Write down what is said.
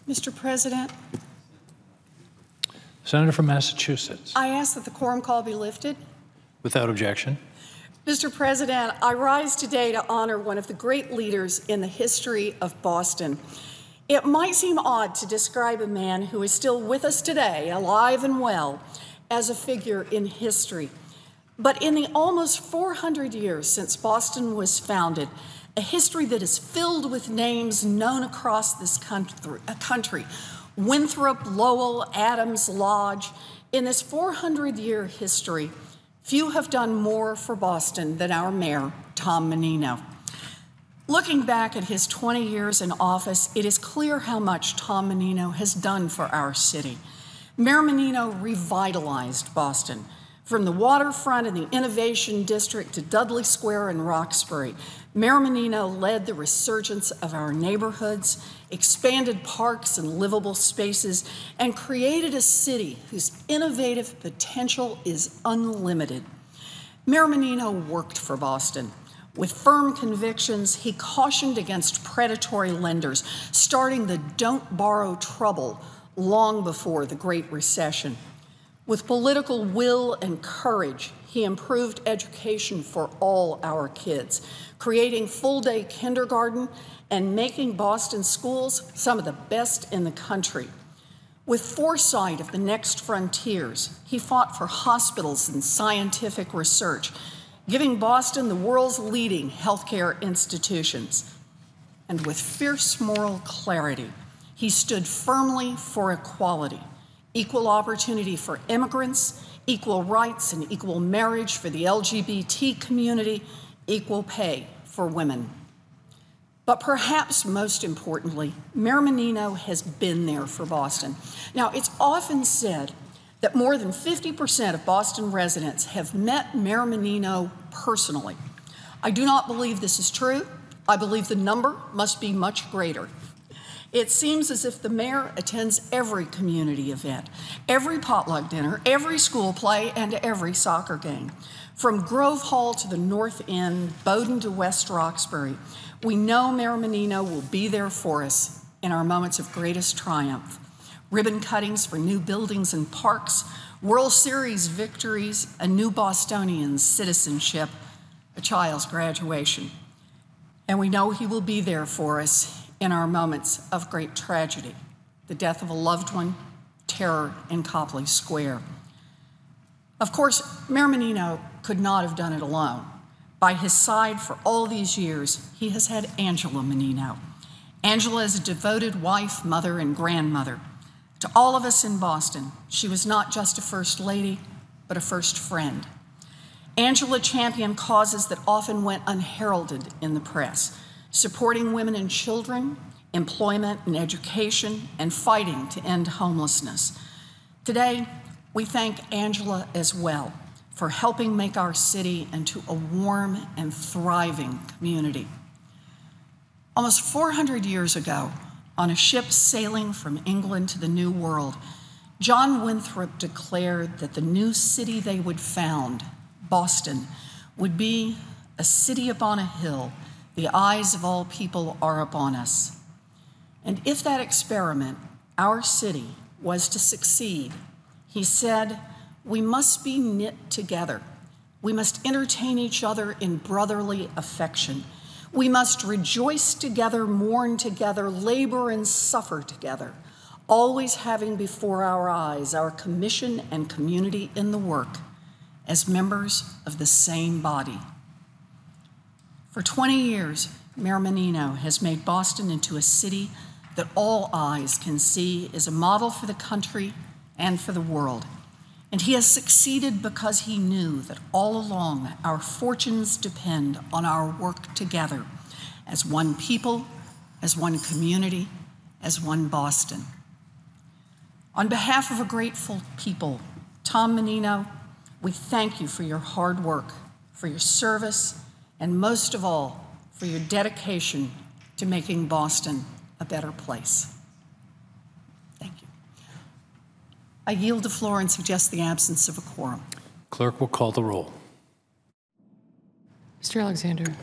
Mr. President, Senator from Massachusetts. I ask that the quorum call be lifted. Without objection. Mr. President, I rise today to honor one of the great leaders in the history of Boston. It might seem odd to describe a man who is still with us today, alive and well, as a figure in history. But in the almost 400 years since Boston was founded, a history that is filled with names known across this country, Winthrop, Lowell, Adams, Lodge. In this 400-year history, few have done more for Boston than our mayor, Tom Menino. Looking back at his 20 years in office, it is clear how much Tom Menino has done for our city. Mayor Menino revitalized Boston, from the waterfront and the Innovation District to Dudley Square and Roxbury. Mayor Menino led the resurgence of our neighborhoods, expanded parks and livable spaces, and created a city whose innovative potential is unlimited. Mayor Menino worked for Boston. With firm convictions, he cautioned against predatory lenders, starting the Don't Borrow Trouble long before the Great Recession. With political will and courage, he improved education for all our kids, creating full-day kindergarten and making Boston schools some of the best in the country. With foresight of the next frontiers, he fought for hospitals and scientific research, giving Boston the world's leading healthcare institutions. And with fierce moral clarity, he stood firmly for equality, equal opportunity for immigrants, equal rights and equal marriage for the LGBT community, equal pay for women. But perhaps most importantly, Mayor Menino has been there for Boston. Now, it's often said that more than 50% of Boston residents have met Mayor Menino personally. I do not believe this is true. I believe the number must be much greater. It seems as if the mayor attends every community event, every potluck dinner, every school play, and every soccer game. From Grove Hall to the North End, Bowdoin to West Roxbury, we know Mayor Menino will be there for us in our moments of greatest triumph. Ribbon cuttings for new buildings and parks, World Series victories, a new Bostonian's citizenship, a child's graduation. And we know he will be there for us in our moments of great tragedy, the death of a loved one, terror in Copley Square. Of course, Mayor Menino could not have done it alone. By his side for all these years, he has had Angela Menino. Angela is a devoted wife, mother, and grandmother. To all of us in Boston, she was not just a first lady, but a first friend. Angela championed causes that often went unheralded in the press, supporting women and children, employment and education, and fighting to end homelessness. Today, we thank Angela as well for helping make our city into a warm and thriving community. Almost 400 years ago, on a ship sailing from England to the New World, John Winthrop declared that the new city they would found, Boston, would be a city upon a hill. The eyes of all people are upon us. And if that experiment, our city, was to succeed, he said, we must be knit together. We must entertain each other in brotherly affection. We must rejoice together, mourn together, labor and suffer together, always having before our eyes our commission and community in the work as members of the same body. For 20 years, Mayor Menino has made Boston into a city that all eyes can see is a model for the country and for the world. And he has succeeded because he knew that all along our fortunes depend on our work together as one people, as one community, as one Boston. On behalf of a grateful people, Tom Menino, we thank you for your hard work, for your service, and most of all, for your dedication to making Boston a better place. Thank you. I yield the floor and suggest the absence of a quorum. Clerk will call the roll. Mr. Alexander.